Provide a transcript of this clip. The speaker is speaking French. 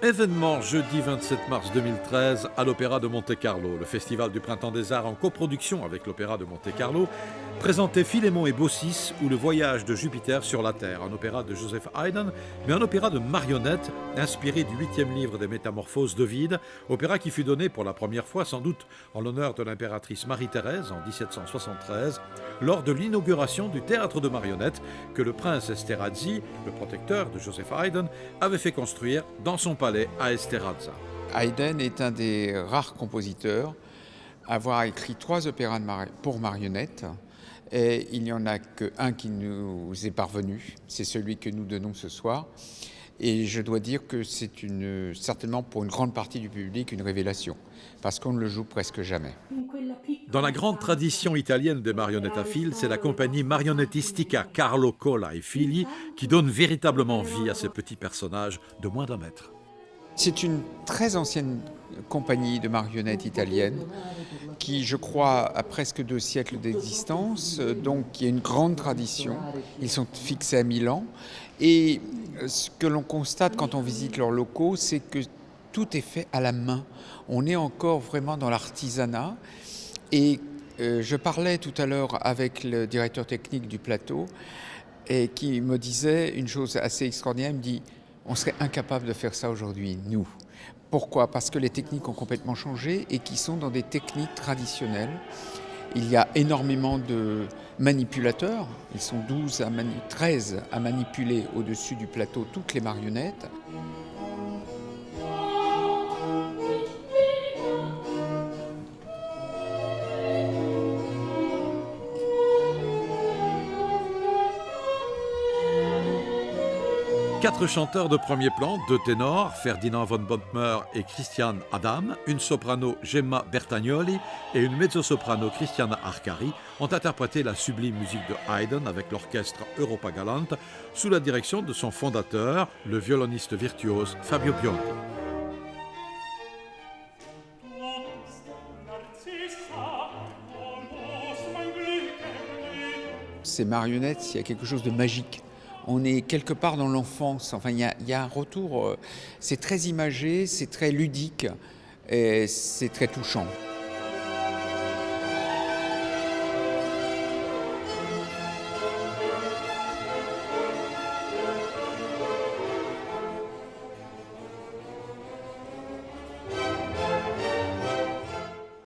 Événement jeudi 27 mars 2013 à l'Opéra de Monte-Carlo. Le Festival du Printemps des Arts en coproduction avec l'Opéra de Monte-Carlo présentait Philémon et Baucis ou Le Voyage de Jupiter sur la Terre, un opéra de Joseph Haydn, mais un opéra de marionnettes inspiré du 8e livre des Métamorphoses d'Ovide, opéra qui fut donné pour la première fois sans doute en l'honneur de l'impératrice Marie-Thérèse en 1773 lors de l'inauguration du théâtre de marionnettes que le prince Esterhazy, le protecteur de Joseph Haydn, avait fait construire dans son palais à Esterháza. Haydn est un des rares compositeurs à avoir écrit 3 opéras pour marionnettes. Et il n'y en a qu'un qui nous est parvenu, c'est celui que nous donnons ce soir. Et je dois dire que c'est certainement pour une grande partie du public une révélation, parce qu'on ne le joue presque jamais. Dans la grande tradition italienne des marionnettes à fil, c'est la compagnie marionnettistica Carlo Cola et Figli qui donne véritablement vie à ces petits personnages de moins d'1 mètre. C'est une très ancienne compagnie de marionnettes italienne qui, je crois, a presque 2 siècles d'existence, donc il y a une grande tradition. Ils sont fixés à Milan et ce que l'on constate quand on visite leurs locaux, c'est que tout est fait à la main. On est encore vraiment dans l'artisanat et je parlais tout à l'heure avec le directeur technique du plateau et qui me disait une chose assez extraordinaire, il me dit: on serait incapable de faire ça aujourd'hui, nous. Pourquoi ? Parce que les techniques ont complètement changé et qui sont dans des techniques traditionnelles. Il y a énormément de manipulateurs. Ils sont 13 à manipuler au-dessus du plateau toutes les marionnettes. Quatre chanteurs de premier plan, 2 ténors, Ferdinand von Bontmer et Christian Adam, une soprano Gemma Bertagnoli et une mezzo-soprano Christiana Arcari ont interprété la sublime musique de Haydn avec l'orchestre Europa Galante sous la direction de son fondateur, le violoniste virtuose Fabio Biondi. Ces marionnettes, il y a quelque chose de magique. On est quelque part dans l'enfance, enfin il y a un retour, c'est très imagé, c'est très ludique et c'est très touchant.